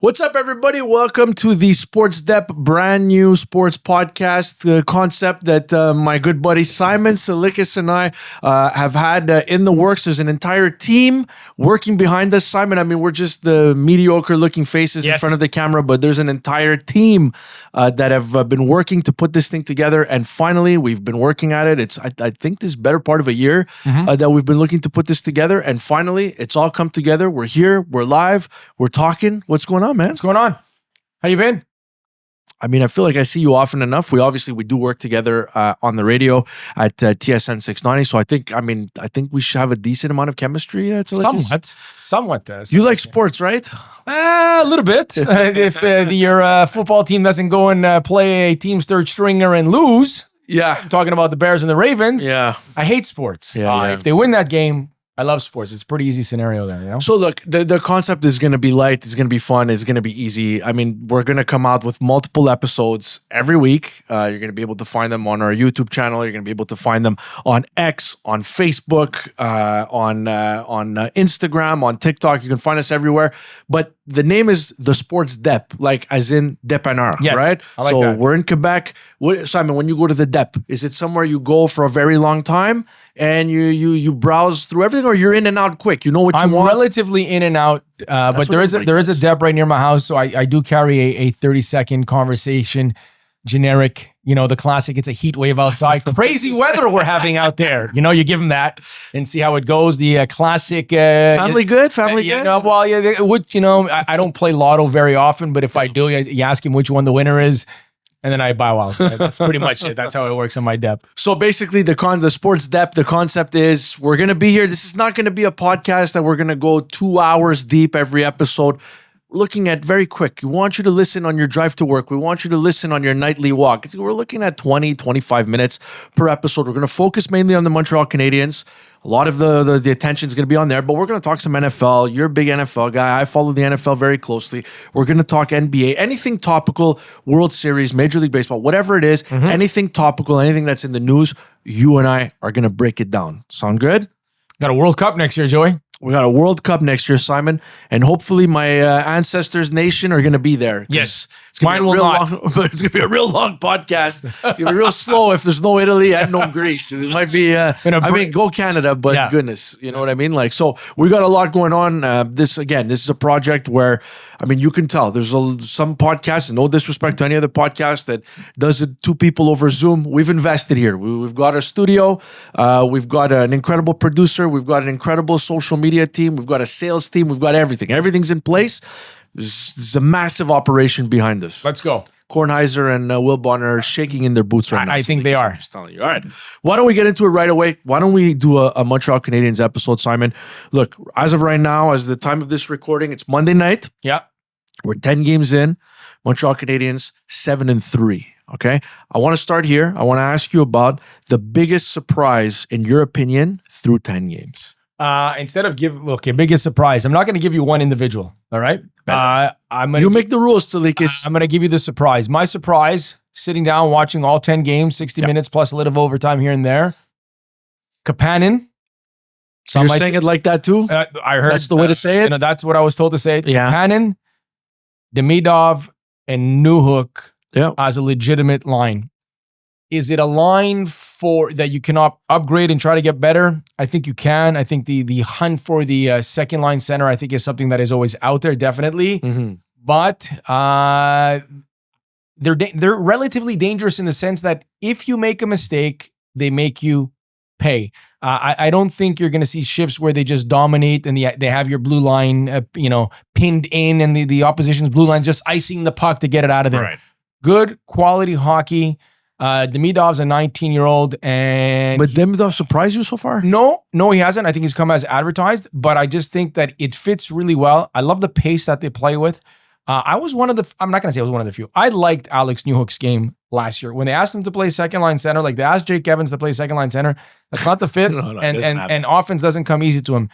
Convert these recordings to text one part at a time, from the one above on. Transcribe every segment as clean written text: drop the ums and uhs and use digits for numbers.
What's up, everybody? Welcome to the Sports Depth brand new sports podcast concept that my good buddy Simon Tsalikis and I have had in the works. There's an entire team working behind us. Simon, I mean, we're just the mediocre looking faces in front of the camera, but there's an entire team that have been working to put this thing together. And finally, we've been working at it. I think this better part of a year that we've been looking to put this together. And finally, it's all come together. We're here. We're live. We're talking. What's going on, man? What's going on? How you been? I mean, I feel like I see you often enough. We do work together on the radio at TSN 690. So I think we should have a decent amount of chemistry. Somewhat. You like sports, right? A little bit. If your football team doesn't go and play a team's third stringer and lose, I'm talking about the Bears and the Ravens. Yeah, I hate sports. If they win that game, I love sports. It's a pretty easy scenario there, you know? So look, the concept is going to be light. It's going to be fun. It's going to be easy. I mean, we're going to come out with multiple episodes every week. You're going to be able to find them on our YouTube channel. You're going to be able to find them on X, on Facebook, on Instagram, on TikTok. You can find us everywhere. But the name is The Sports Dep, like as in dépanneur, right? I like that. We're in Quebec. Simon, when you go to the Dep, is it somewhere you go for a very long time and you browse through everything, or you're in and out quick? You know what you want? I'm relatively in and out, but there is a Dep right near my house, so I do carry a 30-second conversation, generic, the classic, it's a heat wave outside. Crazy weather we're having out there. You give them that and see how it goes. The classic... Family good? Family good? I don't play lotto very often, but if I do, you ask him which one the winner is, and then I bow out. That's pretty much it. That's how it works on my Dep. So basically, the Sports Dep, the concept is we're going to be here. This is not going to be a podcast that we're going to go 2 hours deep every episode. We're looking at very quick. We want you to listen on your drive to work. We want you to listen on your nightly walk. We're looking at 20, 25 minutes per episode. We're going to focus mainly on the Montreal Canadiens. A lot of the attention is going to be on there, but we're going to talk some NFL. You're a big NFL guy. I follow the NFL very closely. We're going to talk NBA, anything topical, World Series, Major League Baseball, whatever it is, anything topical, anything that's in the news, you and I are going to break it down. Sound good? Got a World Cup next year, Joey. We got a World Cup next year, Simon, and hopefully my ancestors' nation are going to be there. Yes, mine will not. It's going to be a real long podcast. It'll be real slow if there's no Italy and no Greece. It might be. Go Canada, but goodness, you know what I mean. Like, so we got a lot going on. This is a project where, you can tell there's some podcasts, and no disrespect to any other podcast that does it 2 people over Zoom. We've invested here. We've got a studio. We've got an incredible producer. We've got an incredible social media team. We've got a sales team. We've got everything. Everything's in place. There's a massive operation behind us. Let's go. Kornheiser and Will Bonner are shaking in their boots right now. I think they are. I'm just telling you. All right. Why don't we get into it right away? Why don't we do a Montreal Canadiens episode, Simon? Look, as of right now, as the time of this recording, it's Monday night. Yeah. We're 10 games in. Montreal Canadiens 7-3. Okay. I want to start here. I want to ask you about the biggest surprise, in your opinion, through 10 games. Instead of biggest surprise, I'm not going to give you one individual. All right. You make the rules, Tsalikis. I'm going to give you the surprise. My surprise, sitting down, watching all 10 games, 60 minutes plus a little overtime here and there. Kapanen. You're saying it like that too? I heard. That's the way to say it? That's what I was told to say. Yeah. Kapanen, Demidov, and Newhook as a legitimate line. Is it a line that you cannot upgrade and try to get better? I think you can. I think the hunt for the second line center, I think, is something that is always out there, definitely. But they're relatively dangerous in the sense that if you make a mistake, they make you pay. I don't think you're going to see shifts where they just dominate and they have your blue line, pinned in, and the opposition's blue line just icing the puck to get it out of there. Right. Good quality hockey. Demidov's a 19-year-old, but Demidov surprised you so far? No, he hasn't. I think he's come as advertised, but I just think that it fits really well. I love the pace that they play with. I'm not going to say I was one of the few. I liked Alex Newhook's game last year. When they asked him to play second line center, like they asked Jake Evans to play second line center, that's not the fit, and offense doesn't come easy to him.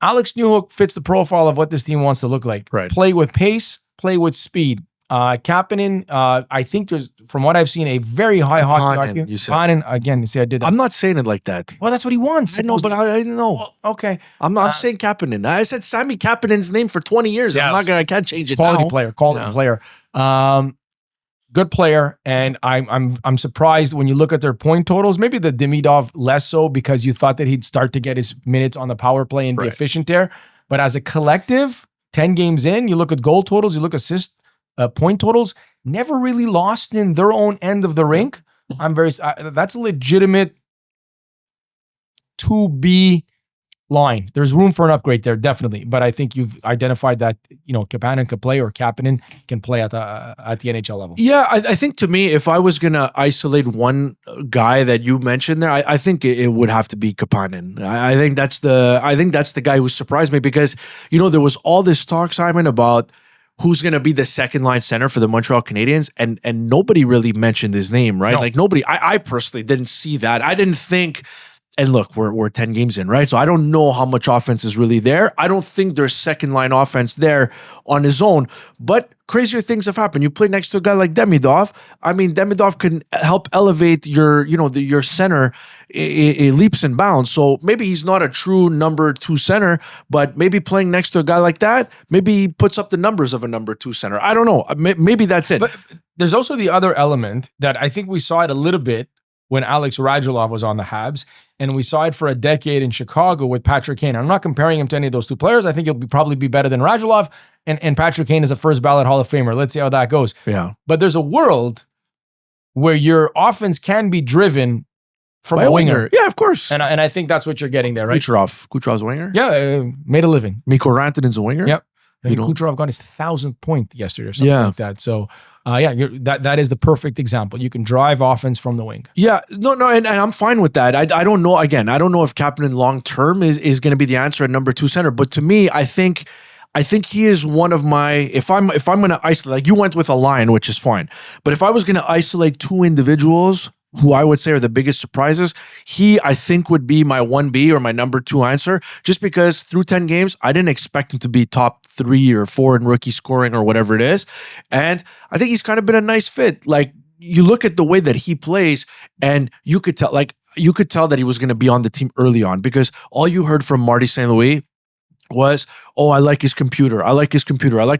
Alex Newhook fits the profile of what this team wants to look like. Right. Play with pace, play with speed. Kapanen, I think there's, from what I've seen, a very high hockey IQ. You said. Kapanen, again, you see, I did that. I'm not saying it like that. Well, that's what he wants. I know, but I know. Well, okay. I'm saying Kapanen. I said Sami Kapanen's name for 20 years. I can't change it Quality now. player. Good player, and I'm surprised when you look at their point totals. Maybe the Demidov less so, because you thought that he'd start to get his minutes on the power play and be efficient there. But as a collective, 10 games in, you look at goal totals, you look at assist point totals, never really lost in their own end of the rink. That's a legitimate 2B line. There's room for an upgrade there, definitely. But I think you've identified that, Kapanen can play, or Kapanen can play at the NHL level. Yeah, I think, to me, if I was gonna isolate one guy that you mentioned there, I think it would have to be Kapanen. I think that's the guy who surprised me, because there was all this talk, Simon, about who's going to be the second line center for the Montreal Canadiens, and nobody really mentioned his name, right? No. Like, nobody. I personally didn't see that. I didn't think. And look, we're 10 games in, right? So I don't know how much offense is really there. I don't think there's second line offense there on his own. But crazier things have happened. You play next to a guy like Demidov. I mean, Demidov can help elevate your center leaps and bounds. So maybe he's not a true number 2 center, but maybe playing next to a guy like that, maybe he puts up the numbers of a number 2 center. I don't know. Maybe that's it. But there's also the other element that I think we saw it a little bit when Alex Radulov was on the Habs, and we saw it for a decade in Chicago with Patrik Laine. I'm not comparing him to any of those two players. I think he'll probably be better than Radulov, and Patrik Laine is a first ballot Hall of Famer. Let's see how that goes. Yeah. But there's a world where your offense can be driven from By a winger. Yeah, of course. And I think that's what you're getting there, right? Kucherov's a winger? Yeah, made a living. Mikko Rantanen's a winger? Yep. Kucherov got his 1,000th point yesterday or something like that. So, that is the perfect example. You can drive offense from the wing. Yeah, no, and I'm fine with that. I don't know. Again, I don't know if Kapanen long term is going to be the answer at number 2 center. But to me, I think he is one of my. If I'm going to isolate, like you went with a line, which is fine. But if I was going to isolate 2 individuals who I would say are the biggest surprises, I think would be my 1B or my number 2 answer, just because through 10 games, I didn't expect him to be top 3 or 4 in rookie scoring or whatever it is. And I think he's kind of been a nice fit. Like, you look at the way that he plays, and you could tell that he was going to be on the team early on, because all you heard from Marty St. Louis was, I like his computer. I like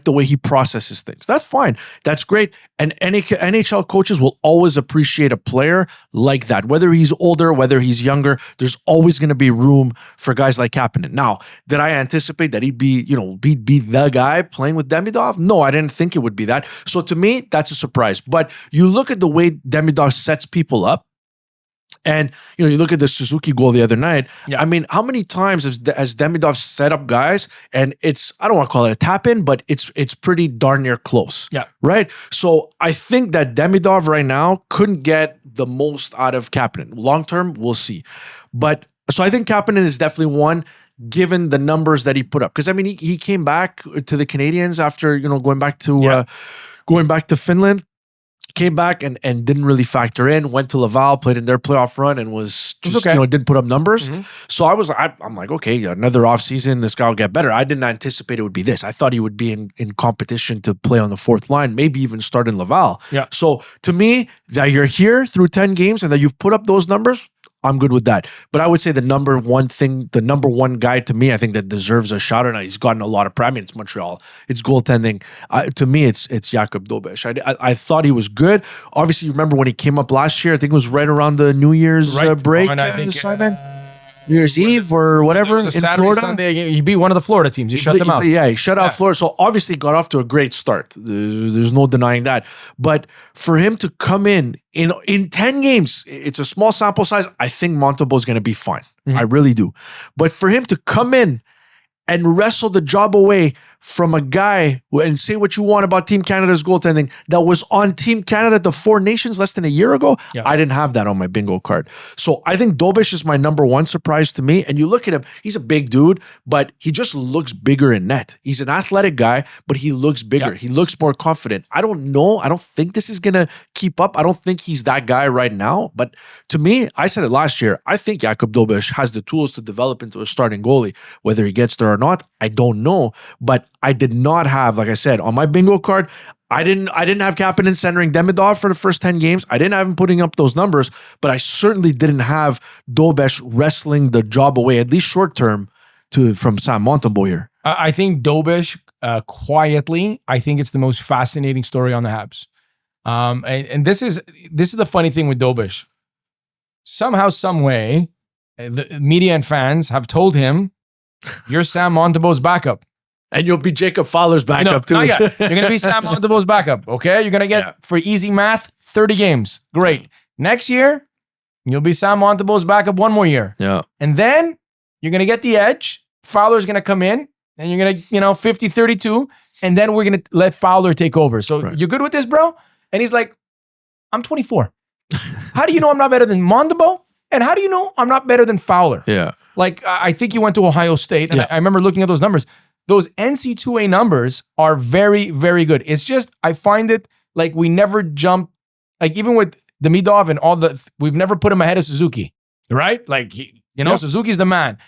the way he processes things. That's fine. That's great. And NHL coaches will always appreciate a player like that. Whether he's older, whether he's younger, there's always going to be room for guys like Kapanen. Now, did I anticipate that he'd be the guy playing with Demidov? No, I didn't think it would be that. So to me, that's a surprise. But you look at the way Demidov sets people up, and you look at the Suzuki goal the other night. Yeah. I mean, how many times has Demidov set up guys, and I don't want to call it a tap in, but it's pretty darn near close. Yeah. Right. So I think that Demidov right now couldn't get the most out of Kapanen. Long term, we'll see. But so I think Kapanen is definitely one, given the numbers that he put up. Because I mean, he came back to the Canadiens after going back to Finland. Came back and didn't really factor in, went to Laval, played in their playoff run, and was just, didn't put up numbers. Mm-hmm. So I'm like, okay, another offseason, this guy will get better. I didn't anticipate it would be this. I thought he would be in competition to play on the 4th line, maybe even start in Laval. Yeah. So to me, that you're here through 10 games and that you've put up those numbers, I'm good with that. But I would say the number one guy to me, I think that deserves a shout out. He's gotten a lot of pride. I mean, it's Montreal. It's goaltending. To me, it's Jakub Dobeš. I thought he was good. Obviously, you remember when he came up last year, I think it was right around the New Year's break. And I think New Year's Eve or whatever in Saturday, Florida. Sunday, he beat one of the Florida teams. He shut them out. Yeah, he shut out Florida. So obviously got off to a great start. There's no denying that. But for him to come in 10 games, it's a small sample size. I think Montembeault is going to be fine. Mm-hmm. I really do. But for him to come in and wrestle the job away from a guy, and say what you want about Team Canada's goaltending, that was on Team Canada, the 4 Nations, less than a year ago. Yeah. I didn't have that on my bingo card. So I think Dobeš is my number 1 surprise to me. And you look at him, he's a big dude, but he just looks bigger in net. He's an athletic guy, but he looks bigger. Yeah. He looks more confident. I don't know. I don't think this is going to keep up. I don't think he's that guy right now. But to me, I said it last year, I think Jakub Dobeš has the tools to develop into a starting goalie. Whether he gets there or not, I don't know. But I did not have, like I said, on my bingo card, I didn't have Kapanen centering Demidov for the first 10 games. I didn't have him putting up those numbers, but I certainly didn't have Dobeš wrestling the job away, at least short term, from Sam Montembeault here. I think Dobeš, quietly, I think it's the most fascinating story on the Habs. And this is the funny thing with Dobeš. Somehow, some way, the media and fans have told him, you're Sam Montembeault's backup. And you'll be Jacob Fowler's backup too. You're going to be Sam Montembeault's backup, okay? You're going to get, for easy math, 30 games. Great. Next year, you'll be Sam Montembeault's backup one more year. Yeah. And then you're going to get the edge. Fowler's going to come in, and you're going to, 50-32, and then we're going to let Fowler take over. So you're good with this, bro? And he's like, I'm 24. How do you know I'm not better than Montembeault? And how do you know I'm not better than Fowler? Yeah. Like, I think you went to Ohio State, and I remember looking at those numbers. Those NC2A numbers are very, very good. It's just, I find it like we never jump, like even with Demidov and we've never put him ahead of Suzuki, right? Like, Suzuki's the man.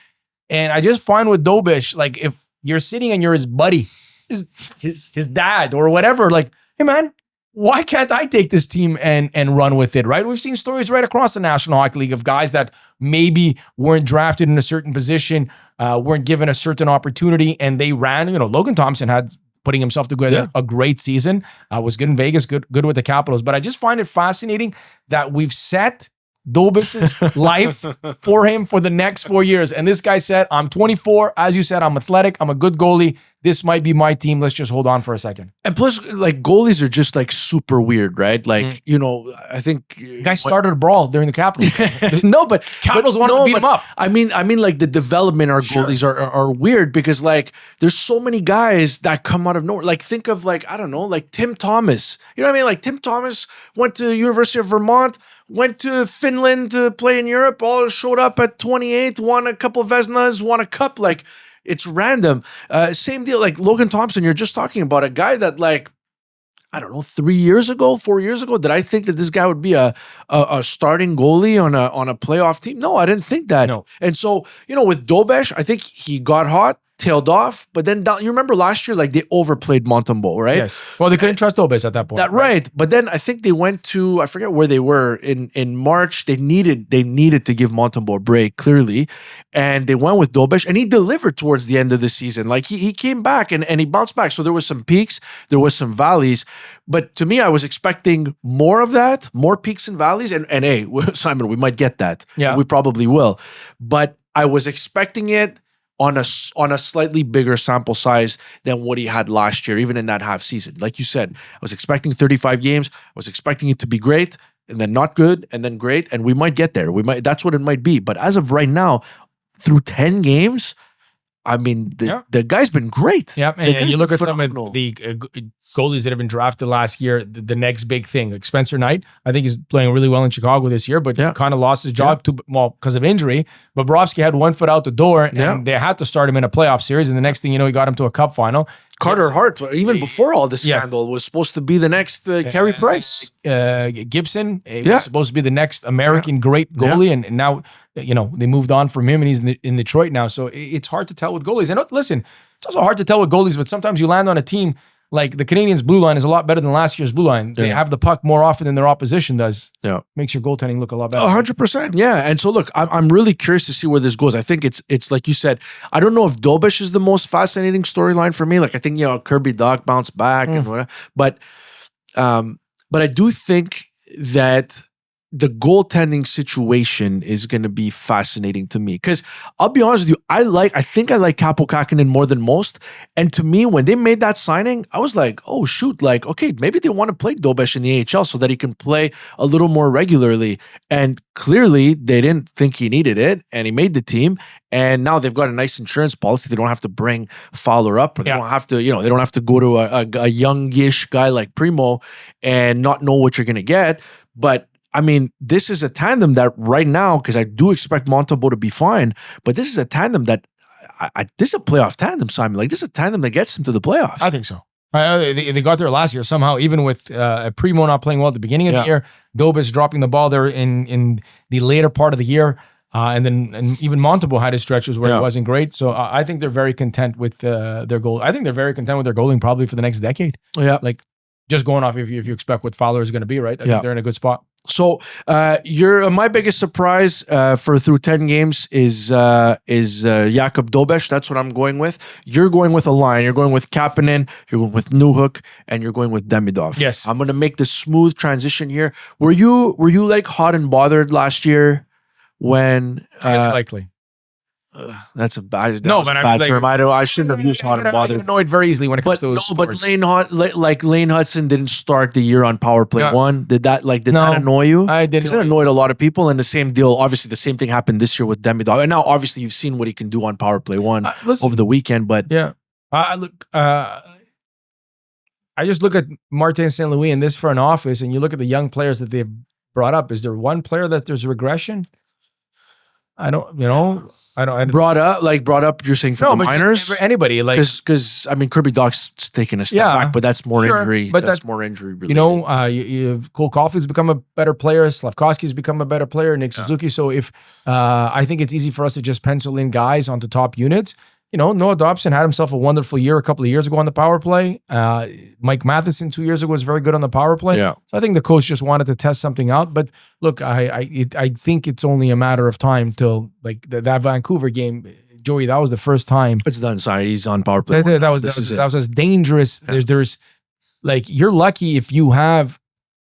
And I just find with Dobeš, like if you're sitting and you're his buddy, his dad or whatever, like, hey man, why can't I take this team and run with it, right? We've seen stories right across the National Hockey League of guys that maybe weren't drafted in a certain position, weren't given a certain opportunity, and they ran. Logan Thompson had putting himself together a great season, was good in Vegas, good with the Capitals. But I just find it fascinating that we've set Dobeš's life for him for the next 4 years. And this guy said, I'm 24. As you said, I'm athletic. I'm a good goalie. This might be my team. Let's just hold on for a second. And plus, like, goalies are just like super weird, right? Like, I think guy started a brawl during the Capitals. No, but Capitals wanted to beat him up. I mean, like the development our goalies are weird because like there's so many guys that come out of nowhere. Like think of like, I don't know, like Tim Thomas. You know what I mean? Like Tim Thomas went to University of Vermont, went to Finland to play in Europe, all showed up at 28, won a couple of Vezinas, won a cup. Like it's random. Same deal. Like Logan Thompson, you're just talking about a guy that like, I don't know, 4 years ago, did I think that this guy would be a starting goalie on a playoff team? No, I didn't think that. No. And so, with Dobeš, I think he got hot, tailed off, but then you remember last year, like they overplayed Montembeault, right? Yes. Well, they couldn't trust Dobeš at that point. Right. But then I think they went to, I forget where they were in March. They needed to give Montembeault a break, clearly. And they went with Dobeš, and he delivered towards the end of the season. Like he came back and he bounced back. So there was some peaks, there was some valleys. But to me, I was expecting more of that, more peaks and valleys. And hey, Simon, we might get that. Yeah. We probably will. But I was expecting it on a slightly bigger sample size than what he had last year, even in that half season. Like you said, I was expecting 35 games. I was expecting it to be great, and then not good, and then great, and we might get there. That's what it might be. But as of right now, through 10 games, I mean, the guy's been great. Yeah, and you look at some of the goalies that have been drafted last year, the next big thing, like Spencer Knight, I think he's playing really well in Chicago this year, but kind of lost his job because of injury. Bobrovsky had 1 foot out the door, and they had to start him in a playoff series, and the next thing you know, he got him to a cup final. Carter Hart, even before all this scandal, was supposed to be the next Carey Price. Gibson was supposed to be the next American great goalie, and now they moved on from him, and he's in Detroit now. So it's hard to tell with goalies. And listen, it's also hard to tell with goalies, but sometimes you land on a team like the Canadiens' blue line is a lot better than last year's blue line. They have the puck more often than their opposition does. Yeah, makes your goaltending look a lot better. 100%. Yeah, and so look, I'm really curious to see where this goes. I think it's like you said. I don't know if Dobeš is the most fascinating storyline for me. Like I think Kirby Dach bounced back and whatever, but I do think that the goaltending situation is going to be fascinating to me because I'll be honest with you, I think I like Kaapo Kähkönen more than most. And to me, when they made that signing, I was like, oh shoot, like, okay, maybe they want to play Dobeš in the AHL so that he can play a little more regularly. And clearly they didn't think he needed it, and he made the team. And now they've got a nice insurance policy. They don't have to bring Fowler up, or they don't have to, they don't have to go to a youngish guy like Primo and not know what you're going to get. But I mean, this is a tandem that right now, because I do expect Montembeault to be fine, but this is a tandem that, this is a playoff tandem, Simon. Like, this is a tandem that gets them to the playoffs. I think so. They got there last year somehow, even with Primo not playing well at the beginning of the year, Dobeš dropping the ball there in the later part of the year. And even Montembeault had his stretches where it wasn't great. So I think they're very content with their goal. I think they're very content with their goaling probably for the next decade. Yeah. Like just going off if you expect what Fowler is going to be, right? I think they're in a good spot. So my biggest surprise for through 10 games is Jakub Dobeš. That's what I'm going with. You're going with a line. You're going with Kapanen. You're going with Newhook, and you're going with Demidov. Yes. I'm going to make the smooth transition here. Were you like hot and bothered last year when Likely. That's a bad bad term. I shouldn't have used hot and I bothered. get annoyed very easily when it comes to those sports. But Lane Hudson didn't start the year on power play one. Did that annoy you? I did. Because it annoyed a lot of people. And the same deal, obviously, the same thing happened this year with Demidov. And now, obviously, you've seen what he can do on power play one over the weekend. But I just look at Martin St. Louis in this front office, and you look at the young players that they've brought up. Is there one player that there's regression? I don't. Brought up. You're saying from the minors, anybody like because I mean Kirby Dach's taking a step back, but that's more injury. But that's more injury related. Cole Caulfield's become a better player. Slavkovsky's become a better player. Nick Suzuki. So if I think it's easy for us to just pencil in guys onto top units. Noah Dobson had himself a wonderful year a couple of years ago on the power play. Mike Matheson 2 years ago was very good on the power play. Yeah. So I think the coach just wanted to test something out. But look, I think it's only a matter of time till like that Vancouver game. Joey, that was the first time. It's done. Sorry, he's on power play. That was as dangerous. Yeah. There's like you're lucky if you have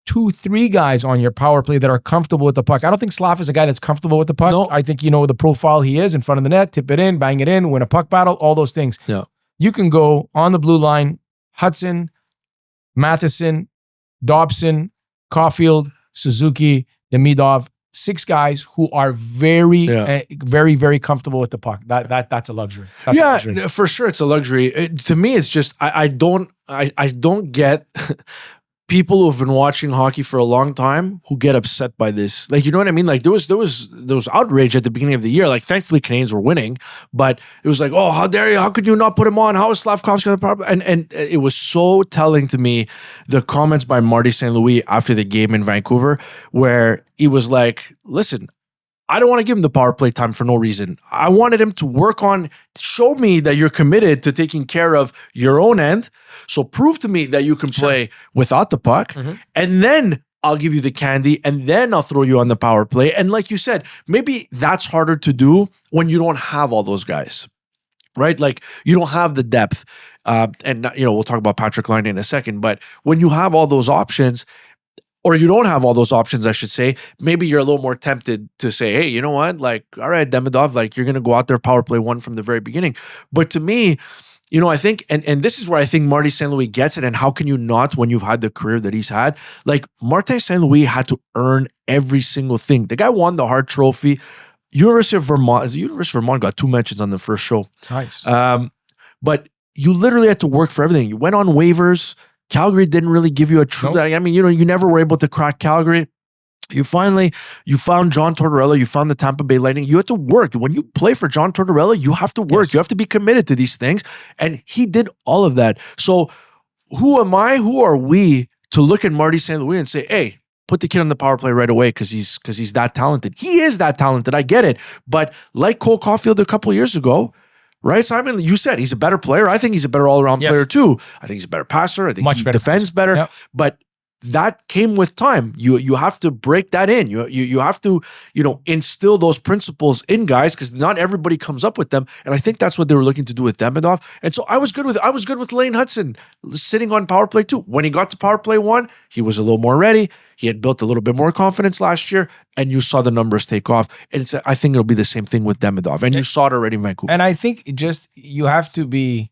2-3 guys on your power play that are comfortable with the puck. I don't think Slav is a guy that's comfortable with the puck. No. I think the profile he is in front of the net, tip it in, bang it in, win a puck battle, all those things. Yeah. You can go on the blue line, Hudson, Matheson, Dobson, Caulfield, Suzuki, Demidov, 6 guys who are very, very, very comfortable with the puck. That's a luxury. That's a luxury. For sure, it's a luxury. To me, it's just I don't get people who have been watching hockey for a long time who get upset by this. Like, you know what I mean? Like there was outrage at the beginning of the year. Like, thankfully Canadians were winning, but it was like, oh, how dare you? How could you not put him on? How is Slavkovsky on the power play? And it was so telling to me, the comments by Marty St. Louis after the game in Vancouver, where he was like, listen, I don't want to give him the power play time for no reason. I wanted him to work on, show me that you're committed to taking care of your own end. So prove to me that you can play without the puck. Mm-hmm. And then I'll give you the candy, and then I'll throw you on the power play. And like you said, maybe that's harder to do when you don't have all those guys, right? Like you don't have the depth. And we'll talk about Patrik Laine in a second, but when you have all those options, or you don't have all those options, I should say, maybe you're a little more tempted to say, hey, you know what? Like, all right, Demidov, like you're going to go out there power play one from the very beginning. But to me, I think, and this is where I think Marty St. Louis gets it, and how can you not when you've had the career that he's had? Like, Martin St. Louis had to earn every single thing. The guy won the Hart Trophy. University of Vermont got 2 mentions on the first show. Nice. But you literally had to work for everything. You went on waivers. Calgary didn't really give you a true. Nope. I mean, you never were able to crack Calgary. You found John Tortorella. You found the Tampa Bay Lightning. You had to work. When you play for John Tortorella, you have to work. Yes. You have to be committed to these things. And he did all of that. So who am I? Who are we to look at Marty St. Louis and say, hey, put the kid on the power play right away because he's that talented. He is that talented. I get it. But like Cole Caulfield a couple of years ago, right, Simon? You said he's a better player. I think he's a better all-around player too. I think he's a better passer. I think he defends better. Yep. But that came with time. You have to break that in. You have to instill those principles in guys because not everybody comes up with them. And I think that's what they were looking to do with Demidov. And so I was good with Lane Hudson sitting on power play 2. When he got to power play 1, he was a little more ready. He had built a little bit more confidence last year, and you saw the numbers take off. And I think it'll be the same thing with Demidov. And you saw it already in Vancouver. And I think you have to be.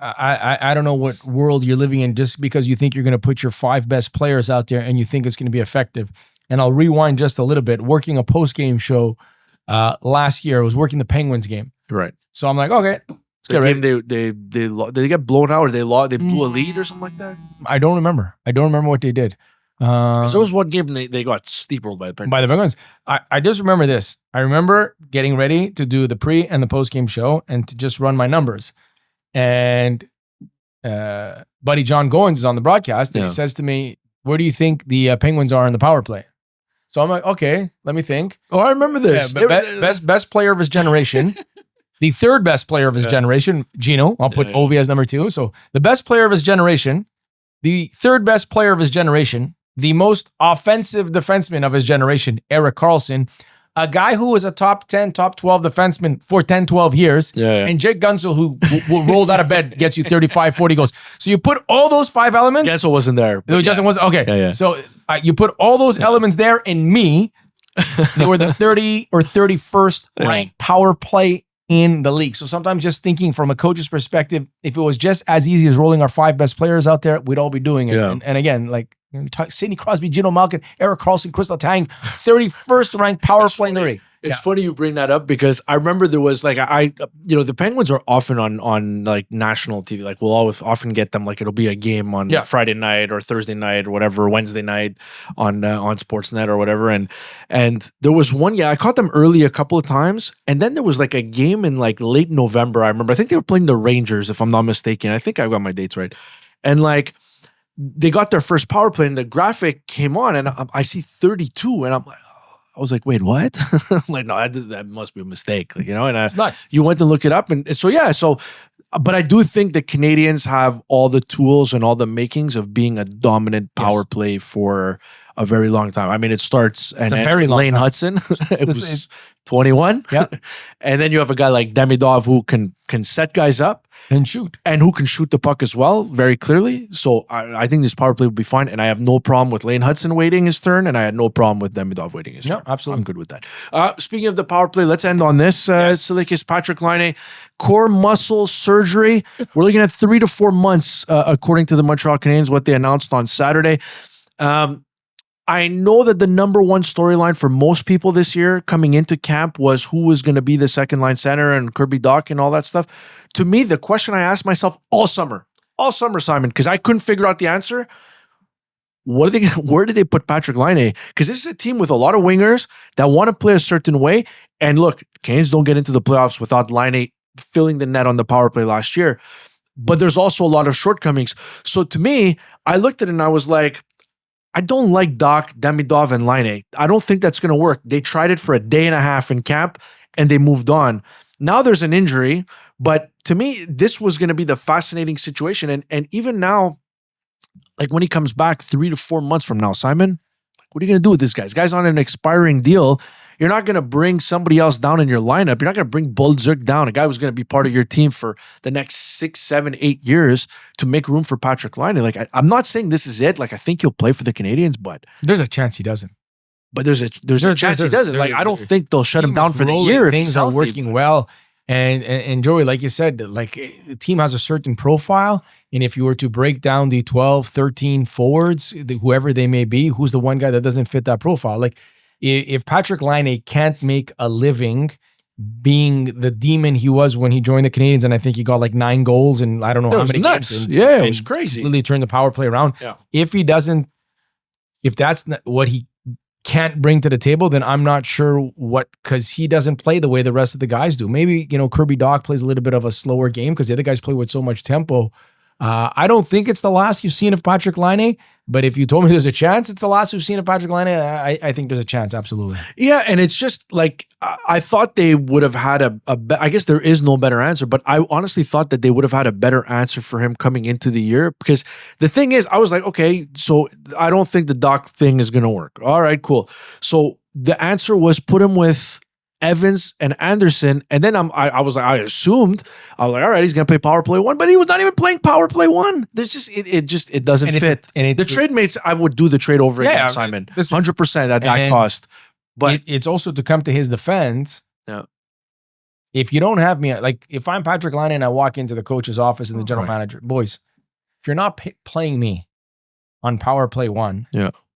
I don't know what world you're living in just because you think you're going to put your 5 best players out there and you think it's going to be effective. And I'll rewind just a little bit. Working a post-game show last year, I was working the Penguins game. Right. So I'm like, okay, let's get ready. Did they get blown out or they blew a lead or something like that? I don't remember what they did. So there was one game they got steamrolled by the Penguins. By the Penguins. I just remember this. I remember getting ready to do the pre and the post-game show and to just run my numbers. And buddy John Goins is on the broadcast and he says to me, where do you think the Penguins are in the power play? So I'm like, okay, let me think. Oh, I remember this. Yeah, best player of his generation. The third best player of his generation, Gino. I'll put Ovi as number 2. So the best player of his generation, the third best player of his generation, the most offensive defenseman of his generation, Erik Karlsson, a guy who was a top 10, top 12 defenseman for 10, 12 years, and Jake Gunsel, who rolled out of bed, gets you 35, 40 goals. So you put all those 5 elements. Gunsel wasn't there. Justin wasn't. Okay. So you put all those elements there in me. They were the 30 or 31st ranked power play in the league. So sometimes just thinking from a coach's perspective, if it was just as easy as rolling our 5 best players out there, we'd all be doing it. Yeah. And again, like Sidney Crosby, Gino Malkin, Erik Karlsson, Chris Letang, 31st ranked power play in the league. It's funny you bring that up because I remember there was like the Penguins are often on like national TV. Like we'll always often get them, like it'll be a game on Friday night or Thursday night or whatever, Wednesday night on Sportsnet or whatever. And there was one, I caught them early a couple of times, and then there was like a game in like late November. I remember I think they were playing the Rangers, if I'm not mistaken. I think I got my dates right, and like they got their first power play, and the graphic came on, and I see 32, and I'm like. I was like, wait, what? I'm like, no, that must be a mistake, like, and it's nuts. You went to look it up, and but I do think the Canadians have all the tools and all the makings of being a dominant power play for a very long time. I mean, it starts and a very long Lane time. Hudson, it was 21. Yeah. And then you have a guy like Demidov who can set guys up and shoot. And who can shoot the puck as well, very clearly. So I think this power play will be fine. And I have no problem with Lane Hudson waiting his turn. And I had no problem with Demidov waiting his turn. Absolutely. I'm good with that. Speaking of the power play, let's end on this. Tsalikis, Patrik Laine, core muscle surgery. We're looking at 3 to 4 months, according to the Montreal Canadiens, what they announced on Saturday. I know that the number one storyline for most people this year coming into camp was who was going to be the second line center and Kirby Dach and all that stuff. To me, the question I asked myself all summer, Simon, because I couldn't figure out the answer. Where did they put Patrik Laine? Because this is a team with a lot of wingers that want to play a certain way. And look, Canes don't get into the playoffs without Laine filling the net on the power play last year. But there's also a lot of shortcomings. So to me, I looked at it and I was like, I don't like Dach, Demidov, and Laine. I don't think that's going to work. They tried it for a day and a half in camp, and they moved on. Now there's an injury, but to me, this was going to be the fascinating situation. And even now, like when he comes back 3 to 4 months from now, Simon, what are you going to do with this guy? This guy's on an expiring deal. You're not going to bring somebody else down in your lineup. You're not going to bring Boldzuk down, a guy who's going to be part of your team for the next 6, 7, 8 years to make room for Patrik Laine. Like, I'm not saying this is it. Like, I think he'll play for the Canadians, but there's a chance he doesn't. But there's a chance he doesn't. Like, I don't think they'll shut him down for the year. Things are working well. And Joey, like you said, like the team has a certain profile. And if you were to break down the 12, 13 forwards, whoever they may be, who's the one guy that doesn't fit that profile? Like, if Patrik Laine can't make a living being the demon he was when he joined the Canadians, and I think he got like 9 goals and I don't know how many games. It was crazy. Really turned the power play around. Yeah. If that's not what he can't bring to the table, then I'm not sure because he doesn't play the way the rest of the guys do. Maybe, Kirby Dach plays a little bit of a slower game because the other guys play with so much tempo. I don't think it's the last you've seen of Patrik Laine, but if you told me there's a chance it's the last you've seen of Patrik Laine, I think there's a chance, absolutely. Yeah, and it's just like, I thought they would have had I guess there is no better answer, but I honestly thought that they would have had a better answer for him coming into the year, because the thing is, I was like, okay, so I don't think the Dach thing is going to work. All right, cool. So the answer was put him with Evans and Anderson, and then I was like, I was like, all right, he's gonna play power play 1, but he was not even playing power play 1. There's just it doesn't fit. The trade mates, I would do the trade over again, Simon, 100% at that cost. But it's also to come to his defense. Yeah. If you don't have me, like if I'm Patrik Laine and I walk into the coach's office and the general manager, boys, if you're not playing me on power play 1,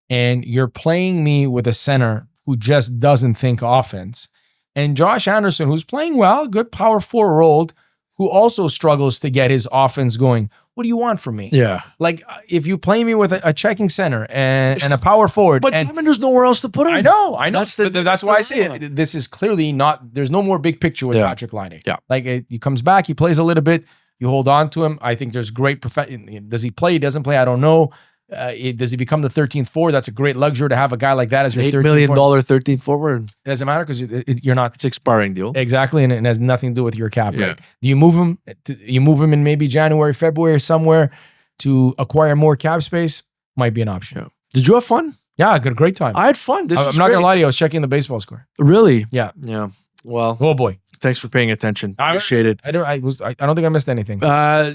and you're playing me with a center who just doesn't think offense. And Josh Anderson, who's playing well, good power forward, who also struggles to get his offense going. What do you want from me? Yeah. Like, if you play me with a checking center and a power forward. But Simon, there's nowhere else to put him. I know. That's why I say it. This is clearly not, there's no more big picture with Patrik Laine. Yeah. Like, he comes back, he plays a little bit, you hold on to him. I think there's great does he play? He doesn't play? I don't know. Does he become the 13th forward? That's a great luxury to have a guy like that as your $8 13th million forward. 13th forward. It doesn't matter because you're not. It's expiring deal. Exactly, and it has nothing to do with your cap Yeah. rate. Do you move him? You move him in maybe January, February, somewhere to acquire more cap space? Might be an option. Yeah. Did you have fun? Yeah, I got a great time. I had fun. This I'm was not great. gonna lie to you. I was checking the baseball score. Really? Yeah. Yeah. Well, Oh boy, thanks for paying attention. Appreciate it. I don't think I missed anything.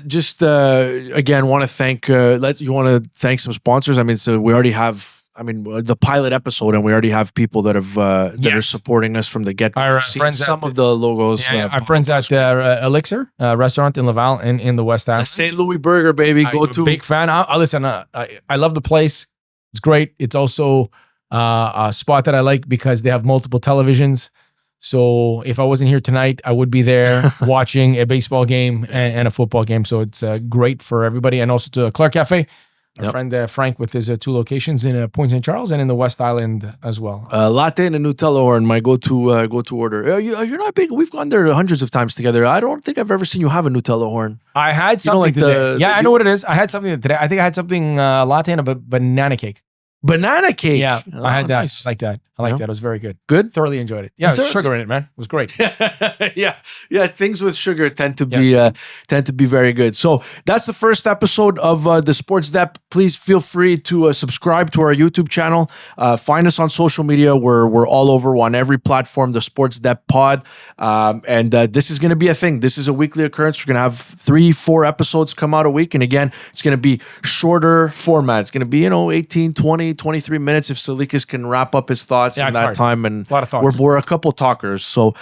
Just again, want to thank. You want to thank some sponsors. I mean, so we already have. I mean, the pilot episode, and we already have people that have that are supporting us from the get go. Our friends some at of the logos. our friends at Elixir restaurant in Laval in the West Island. St. Louis Burger, baby. Go I'm a to. big fan. Listen, I love the place. It's great. It's also a spot that I like because they have multiple televisions. So if I wasn't here tonight, I would be there watching a baseball game and a football game. So it's great for everybody. And also to Clark Cafe, our friend Frank with his 2 locations in Point St. Charles and in the West Island as well. Latte and a Nutella horn, my go-to order. You're not big. We've gone there hundreds of times together. I don't think I've ever seen you have a Nutella horn. I had something like today. I know what it is. I had something today. I think I had something latte and a banana cake. Banana cake. Yeah, I had that. Nice. I like that. I like that. It was very good. Good? Thoroughly enjoyed it. Yeah, sugar in it, man. It was great. yeah. Things with sugar tend to be very good. So that's the first episode of the Sports Depth. Please feel free to subscribe to our YouTube channel. Find us on social media. We're all over on every platform. The Sports Depth Pod, and this is going to be a thing. This is a weekly occurrence. We're going to have 3-4 episodes come out a week, and again, it's going to be shorter format. It's going to be 18, 20, 23 minutes if Tsalikis can wrap up his thoughts in that time. And a lot of thoughts. We're a couple talkers, so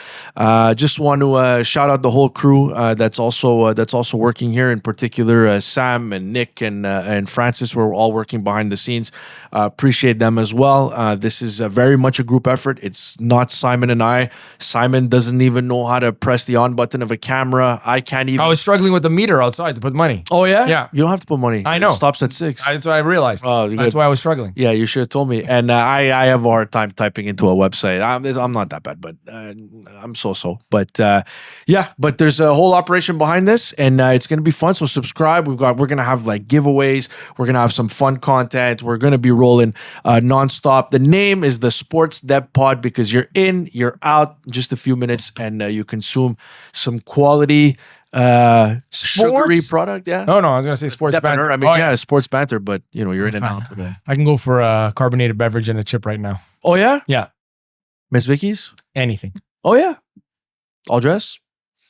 just want to shout out the whole crew that's also working here. In particular, Sam and Nick and Francis. We're all working behind the scenes. Appreciate them as well. This is very much a group effort. It's not Simon and I. Simon doesn't even know how to press the on button of a camera. I can't even. I was struggling with the meter outside to put money. Oh yeah, yeah. You don't have to put money. I know. It stops at 6. That's what I realized. Oh, that's why I was struggling. Yeah, you should have told me. And I have a hard time typing into a website. I'm not that bad, but I'm so. But but there's a whole operation behind this, and it's gonna be fun. So subscribe. We're gonna have like giveaways. We're gonna have some fun content. We're gonna be rolling nonstop. The name is the Sports Depth Pod because you're in, you're out in just a few minutes, and you consume some quality sugary product. Yeah. Oh no, I was gonna say sports banter. I mean, sports banter, but you're in and out today. I can go for a carbonated beverage and a chip right now. Oh yeah? Yeah. Miss Vicky's? Anything. Oh yeah. All dress?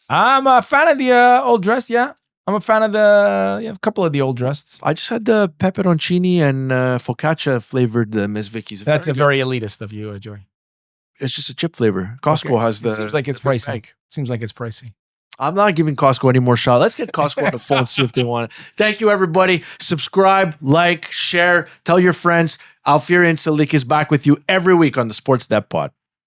I'm a fan of the old dress, yeah. I'm a fan of a couple of the old dressed. I just had the pepperoncini and focaccia flavored Miss Vicky's. That's very elitist of you, Joey. It's just a chip flavor. Costco has the. Seems like it's pricey. Seems like it's pricey. I'm not giving Costco any more shot. Let's get Costco on the phone, see if they want it. Thank you, everybody. Subscribe, like, share, tell your friends. Alfieri and Tsalikis back with you every week on the Sports Depth Pod.